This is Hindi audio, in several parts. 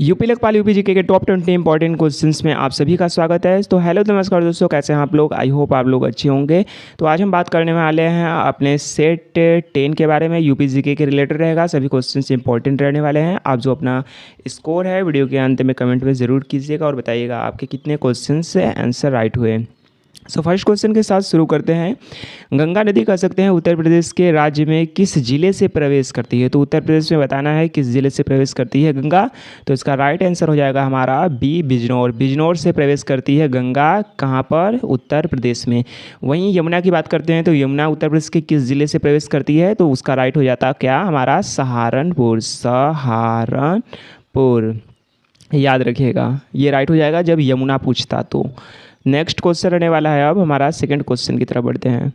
यूपी लेखपाल यूपी जीके के टॉप 20 इंपॉर्टेंट क्वेश्चंस में आप सभी का स्वागत है। तो हेलो नमस्कार दोस्तों, कैसे हैं आप लोग। आई होप आप लोग अच्छे होंगे। तो आज हम बात करने वाले हैं अपने सेट 10 के बारे में। यूपी जीके के रिलेटेड रहेगा, सभी क्वेश्चंस इंपॉर्टेंट रहने वाले हैं। आप जो अपना स्कोर है वीडियो के अंत में कमेंट में ज़रूर कीजिएगा और बताइएगा आपके कितने क्वेश्चन से आंसर राइट हुए। सो फर्स्ट क्वेश्चन के साथ शुरू करते हैं। गंगा नदी कह सकते हैं उत्तर प्रदेश के राज्य में किस जिले से प्रवेश करती है। तो उत्तर प्रदेश में बताना है किस जिले से प्रवेश करती है गंगा। तो इसका राइट आंसर हो जाएगा हमारा बी, बिजनौर। बिजनौर से प्रवेश करती है गंगा, कहाँ पर, उत्तर प्रदेश में। वहीं यमुना की बात करते हैं तो यमुना उत्तर प्रदेश के किस जिले से प्रवेश करती है। तो उसका राइट हो जाता क्या हमारा, सहारनपुर। सहारनपुर याद रखिएगा, ये राइट हो जाएगा जब यमुना पूछता तो। नेक्स्ट क्वेश्चन रहने वाला है, अब हमारा सेकंड क्वेश्चन की तरफ बढ़ते हैं।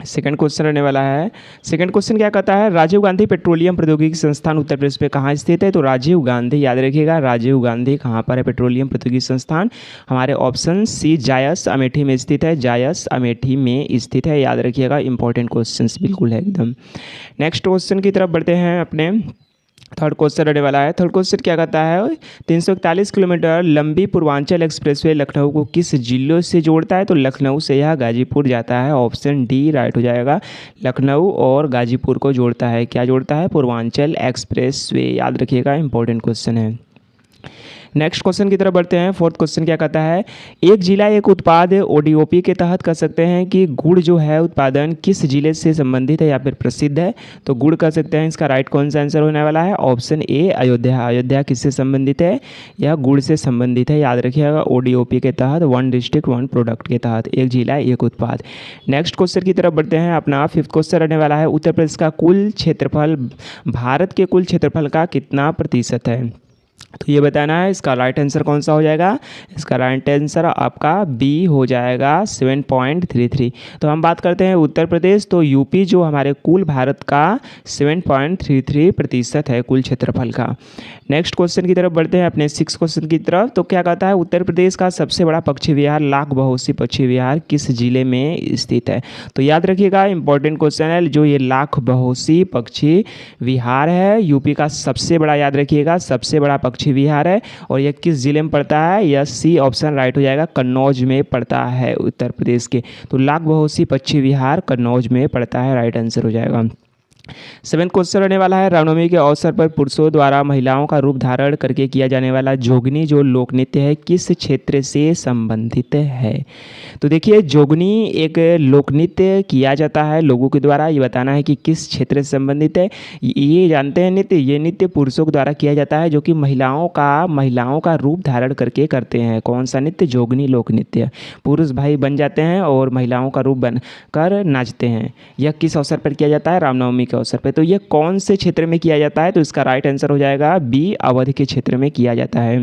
सेकंड क्वेश्चन रहने वाला है। सेकंड क्वेश्चन क्या कहता है, राजीव गांधी पेट्रोलियम प्रौद्योगिकी संस्थान उत्तर प्रदेश में कहाँ स्थित है। तो राजीव गांधी याद रखिएगा, राजीव गांधी कहाँ पर है पेट्रोलियम प्रौद्योगिकी संस्थान। हमारे ऑप्शन सी जायस अमेठी में स्थित है। जायस अमेठी में स्थित है, याद रखिएगा। इंपॉर्टेंट क्वेश्चन बिल्कुल है एकदम। नेक्स्ट क्वेश्चन की तरफ बढ़ते हैं अपने। थर्ड क्वेश्चन रहने वाला है। थर्ड क्वेश्चन क्या कहता है, 341 किलोमीटर लंबी पूर्वांचल एक्सप्रेसवे लखनऊ को किस जिलों से जोड़ता है। तो लखनऊ से यह गाजीपुर जाता है। ऑप्शन डी राइट हो जाएगा। लखनऊ और गाजीपुर को जोड़ता है, क्या जोड़ता है, पूर्वांचल एक्सप्रेसवे। याद रखिएगा, इंपॉर्टेंट क्वेश्चन है। नेक्स्ट क्वेश्चन की तरफ बढ़ते हैं। फोर्थ क्वेश्चन क्या कहता है, एक जिला एक उत्पाद ओडीओपी के तहत कह सकते हैं कि गुड़ जो है उत्पादन किस जिले से संबंधित है या फिर प्रसिद्ध है। तो गुड़ कह सकते हैं, इसका राइट कौन सा आंसर होने वाला है। Option A Ayodhya. अयोध्या किससे संबंधित है, यह गुड़ से संबंधित है। याद रखिएगा, ओडीओपी के तहत, वन डिस्ट्रिक्ट वन प्रोडक्ट के तहत, एक जिला एक उत्पाद। नेक्स्ट क्वेश्चन की तरफ बढ़ते हैं अपना। फिफ्थ क्वेश्चन रहने वाला है, उत्तर प्रदेश का कुल क्षेत्रफल भारत के कुल क्षेत्रफल का कितना प्रतिशत है। तो ये बताना है। इसका राइट आंसर कौन सा हो जाएगा, इसका राइट आंसर आपका बी हो जाएगा, 7.33। तो हम बात करते हैं उत्तर प्रदेश। तो यूपी जो हमारे कुल भारत का 7.33% है कुल क्षेत्रफल का। नेक्स्ट क्वेश्चन की तरफ बढ़ते हैं अपने सिक्स क्वेश्चन की तरफ। तो क्या कहता है, उत्तर प्रदेश का सबसे बड़ा पक्षी विहार लाख बहोसी पक्षी विहार किस जिले में स्थित है। तो याद रखिएगा, इंपॉर्टेंट क्वेश्चन है। जो ये लाख बहोसी पक्षी विहार है यूपी का सबसे बड़ा, याद रखिएगा, सबसे बड़ा पक्षी विहार है। और यह किस जिले में पड़ता है, यह सी ऑप्शन राइट हो जाएगा, कन्नौज में पड़ता है उत्तर प्रदेश के। तो लाख बहोसी पक्षी विहार कन्नौज में पड़ता है, राइट आंसर हो जाएगा। सेवेंथ क्वेश्चन रहने वाला है, रामनवमी के अवसर पर पुरुषों द्वारा महिलाओं का रूप धारण करके किया जाने वाला जोगनी जो लोक नृत्य है किस क्षेत्र से संबंधित है। तो देखिए, जोगनी एक लोक नृत्य किया जाता है लोगों के द्वारा। ये बताना है कि किस क्षेत्र से संबंधित है। ये जानते हैं नृत्य, ये नृत्य पुरुषों के द्वारा किया जाता है जो कि महिलाओं का रूप धारण करके करते हैं। कौन सा नृत्य, जोगनी लोक नृत्य। पुरुष भाई बन जाते हैं और महिलाओं का रूप बन कर नाचते हैं। यह किस अवसर पर किया जाता है, रामनवमी के अवसर पे। तो ये कौन से क्षेत्र में किया जाता है। तो इसका राइट आंसर हो जाएगा बी, अवध के क्षेत्र में किया जाता है।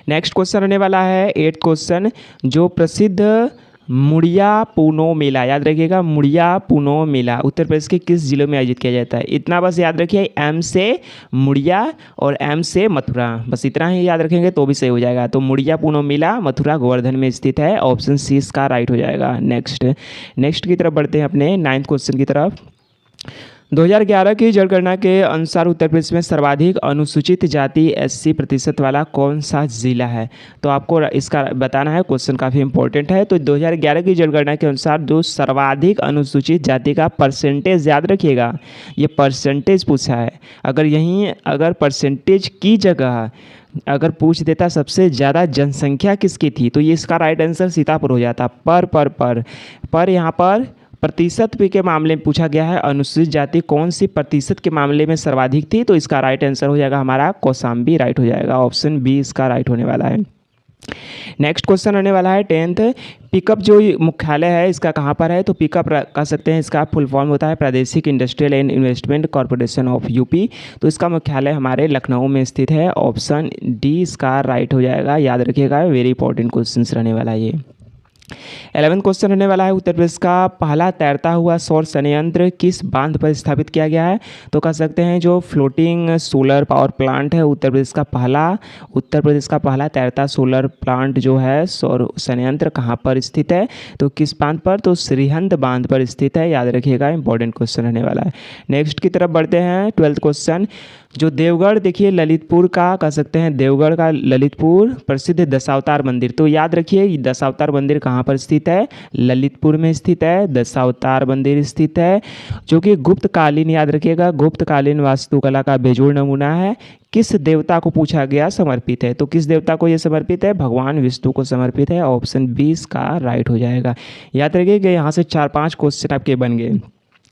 नेक्स्ट क्वेश्चन रहने वाला है एट क्वेश्चन, जो प्रसिद्ध मुड़िया पूनो मेला, याद रखिएगा, मुड़िया पूनो मेला उत्तर प्रदेश के किस जिलों में आयोजित किया जाता है। इतना बस याद रखिए, एम से मुड़िया और एम से मथुरा, बस इतना ही याद रखेंगे तो भी सही हो जाएगा। तो मुड़िया पूनो मेला मथुरा गोवर्धन में स्थित है। ऑप्शन सी इसका राइट हो जाएगा। नेक्स्ट की तरफ बढ़ते हैं अपने नाइन्थ क्वेश्चन की तरफ। 2011 की जनगणना के अनुसार उत्तर प्रदेश में सर्वाधिक अनुसूचित जाति एससी प्रतिशत वाला कौन सा जिला है। तो आपको इसका बताना है, क्वेश्चन काफ़ी इंपॉर्टेंट है। तो 2011 की जनगणना के अनुसार जो सर्वाधिक अनुसूचित जाति का परसेंटेज, याद रखिएगा, ये परसेंटेज पूछा है। अगर परसेंटेज की जगह अगर पूछ देता सबसे ज़्यादा जनसंख्या किसकी थी, तो ये इसका राइट आंसर सीतापुर हो जाता। पर यहाँ पर प्रतिशत पे के मामले में पूछा गया है, अनुसूचित जाति कौन सी प्रतिशत के मामले में सर्वाधिक थी। तो इसका राइट आंसर हो जाएगा हमारा कौशाम्बी, राइट हो जाएगा। ऑप्शन बी इसका राइट होने वाला है। नेक्स्ट क्वेश्चन रहने वाला है 10th, पिकअप जो मुख्यालय है इसका कहाँ पर है। तो पिकअप कह सकते हैं, इसका फुल फॉर्म होता है प्रादेशिक industrial and investment corporation of UP. तो इसका मुख्यालय हमारे लखनऊ में स्थित है। ऑप्शन डी इसका राइट हो जाएगा, याद रखिएगा, वेरी इंपॉर्टेंट क्वेश्चन रहने वाला है ये। 11वां क्वेश्चन रहने वाला है, उत्तर प्रदेश का पहला तैरता हुआ सौर संयंत्र किस बांध पर स्थापित किया गया है? तो कह सकते हैं जो फ्लोटिंग सोलर पावर प्लांट है, उत्तर प्रदेश का पहला तैरता सोलर प्लांट जो है सौर संयंत्र कहाँ पर स्थित है? तो किस बांध पर? तो सरहिंद बांध पर स्थित है, याद रखिएगा, इंपॉर्टेंट क्वेश्चन रहने वाला है। नेक्स्ट की तरफ बढ़ते हैं, 12वां क्वेश्चन। जो देवगढ़ देखिए ललितपुर का, कह सकते हैं देवगढ़ का ललितपुर प्रसिद्ध दशावतार मंदिर, तो याद रखिए दशावतार मंदिर कहाँ पर स्थित है? ललितपुर में स्थित है दशावतार मंदिर स्थित है, जो कि गुप्तकालीन, याद रखिएगा, गुप्तकालीन वास्तुकला का बेजोड़ नमूना है। किस देवता को पूछा गया समर्पित है? तो किस देवता को यह समर्पित है? भगवान विष्णु को समर्पित है, ऑप्शन 20 का राइट हो जाएगा। याद रखिएगा यहाँ से 4-5 क्वेश्चन आपके बन गए।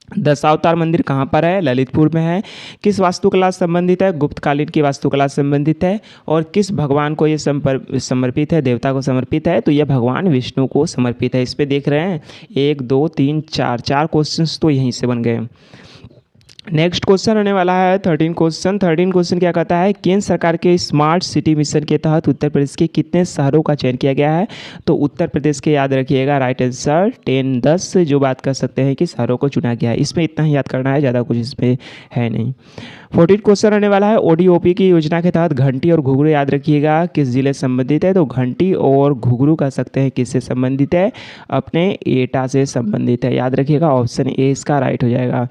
दशावतार मंदिर कहाँ पर है? ललितपुर में है। किस वास्तुकला से संबंधित है? गुप्तकालीन की वास्तुकला से संबंधित है। और किस भगवान को ये समर्पित है, देवता को समर्पित है? तो यह भगवान विष्णु को समर्पित है। इस पे देख रहे हैं 1 2 3 4 क्वेश्चंस तो यहीं से बन गए। नेक्स्ट क्वेश्चन होने वाला है 13 क्वेश्चन। 13 क्वेश्चन क्या कहता है? केंद्र सरकार के स्मार्ट सिटी मिशन के तहत उत्तर प्रदेश के कितने शहरों का चयन किया गया है? तो उत्तर प्रदेश के, याद रखिएगा, राइट आंसर 10 जो बात कर सकते हैं कि शहरों को चुना गया है। इसमें इतना ही याद करना है, ज़्यादा कुछ इसमें है नहीं। 14 क्वेश्चन रहने वाला है, ODOP की योजना के तहत घंटी और घुघरू, याद रखिएगा, किस जिले से संबंधित है? तो घंटी और घुघरू कह सकते हैं किससे संबंधित है? अपने एटा से संबंधित है, याद रखिएगा, ऑप्शन ए इसका राइट हो जाएगा।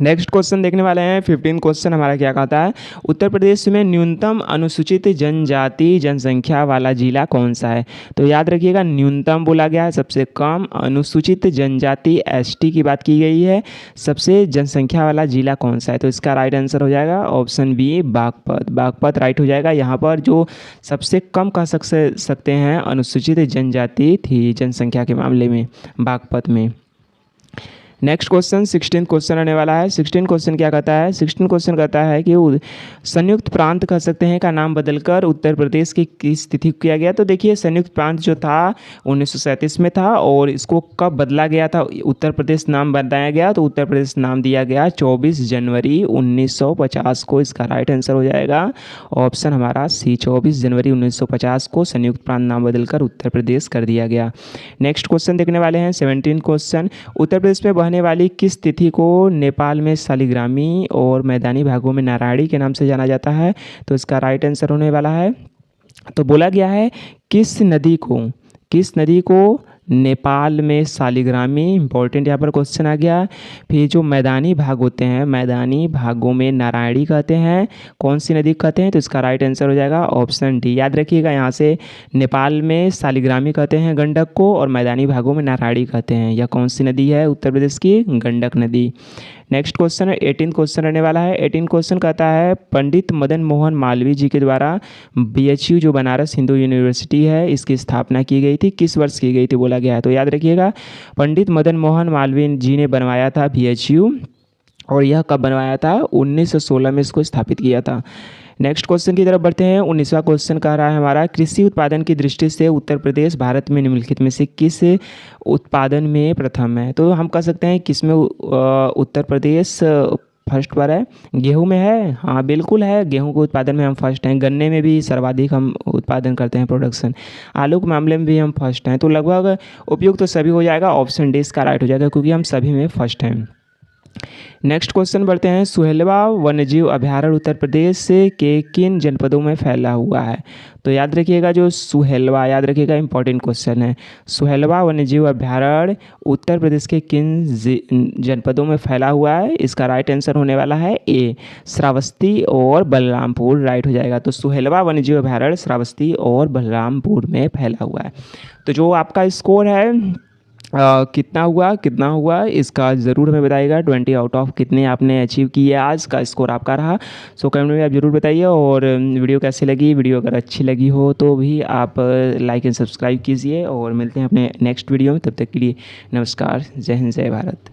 नेक्स्ट क्वेश्चन देखने वाले हैं 15 क्वेश्चन हमारा क्या कहता है? उत्तर प्रदेश में न्यूनतम अनुसूचित जनजाति जनसंख्या वाला जिला कौन सा है? तो याद रखिएगा न्यूनतम बोला गया है, सबसे कम अनुसूचित जनजाति ST की बात की गई है। सबसे जनसंख्या वाला जिला कौन सा है? तो इसका राइट आंसर हो जाएगा option B Baghpat. Baghpat right हो जाएगा। यहाँ पर जो सबसे कम कह सकते हैं अनुसूचित जनजाति थी जनसंख्या के मामले में, बागपत में। नेक्स्ट क्वेश्चन 16 क्वेश्चन आने वाला है। 16 क्वेश्चन क्या कहता है? 16 क्वेश्चन कहता है कि संयुक्त प्रांत कह सकते हैं का नाम बदलकर उत्तर प्रदेश की किस तिथि को किया गया? तो देखिए संयुक्त प्रांत जो था 1937 में था, और इसको कब बदला गया था? उत्तर प्रदेश नाम बनाया गया, तो उत्तर प्रदेश नाम दिया गया 24 जनवरी 1950 को। इसका राइट आंसर हो जाएगा ऑप्शन हमारा सी, 24 जनवरी 1950 को संयुक्त प्रांत नाम बदलकर उत्तर प्रदेश कर दिया गया। नेक्स्ट क्वेश्चन देखने वाले हैं 17 क्वेश्चन। उत्तर प्रदेश में बहने वाली किस तिथि को नेपाल में शालिग्रामी और मैदानी भागों में नारायणी के नाम से जाना जाता है? तो इसका राइट आंसर होने वाला है, तो बोला गया है किस नदी को नेपाल में शालिग्रामी, इंपॉर्टेंट यहाँ पर क्वेश्चन आ गया। फिर जो मैदानी भाग होते हैं, मैदानी भागों में नारायणी कहते हैं, कौन सी नदी कहते हैं? तो इसका राइट आंसर हो जाएगा ऑप्शन डी। याद रखिएगा यहाँ से नेपाल में शालिग्रामी कहते हैं गंडक को, और मैदानी भागों में नारायणी कहते हैं। यह कौन सी नदी है उत्तर प्रदेश की? गंडक नदी। नेक्स्ट क्वेश्चन 18 क्वेश्चन रहने वाला है। 18 क्वेश्चन कहता है पंडित मदन मोहन मालवीय जी के द्वारा BHU जो बनारस हिंदू यूनिवर्सिटी है, इसकी स्थापना की गई थी, किस वर्ष की गई थी बोला गया है? तो याद रखिएगा पंडित मदन मोहन मालवीय जी ने बनवाया था BHU, और यह कब बनवाया था? 1916 में इसको स्थापित किया था। नेक्स्ट क्वेश्चन की तरफ बढ़ते हैं। 19वां क्वेश्चन कह रहा है हमारा, कृषि उत्पादन की दृष्टि से उत्तर प्रदेश भारत में निम्नलिखित में से किस उत्पादन में प्रथम है? तो हम कह सकते हैं किस में उत्तर प्रदेश फर्स्ट पर है? गेहूं में है? हाँ बिल्कुल है, गेहूं के उत्पादन में हम फर्स्ट हैं। गन्ने में भी सर्वाधिक हम उत्पादन करते हैं, प्रोडक्शन। आलू के मामले में भी हम फर्स्ट हैं। तो लगभग उपयुक्त तो सभी हो जाएगा, ऑप्शन डी इसका राइट हो जाएगा, क्योंकि हम सभी में फर्स्ट हैं। नेक्स्ट क्वेश्चन बढ़ते हैं। सुहेलवा वन्यजीव अभयारण्य उत्तर प्रदेश के किन जनपदों में फैला हुआ है? तो याद रखिएगा जो सुहेलवा, याद रखिएगा, इंपॉर्टेंट क्वेश्चन है। सुहेलवा वन्यजीव अभयारण्य उत्तर प्रदेश के किन जनपदों में फैला हुआ है? इसका राइट आंसर होने वाला है ए, श्रावस्ती और बलरामपुर राइट हो जाएगा। तो सुहेलवा वन्यजीव अभयारण्य श्रावस्ती और बलरामपुर में फैला हुआ है। तो जो आपका स्कोर है कितना हुआ इसका ज़रूर हमें बताइएगा। 20 आउट ऑफ कितने आपने अचीव किए, आज का स्कोर आपका रहा। सो कमेंट में आप ज़रूर बताइए। और वीडियो कैसी लगी, वीडियो अगर अच्छी लगी हो तो भी आप लाइक एंड सब्सक्राइब कीजिए, और मिलते हैं अपने नेक्स्ट वीडियो में। तब तक के लिए नमस्कार, जय हिंद, जय भारत।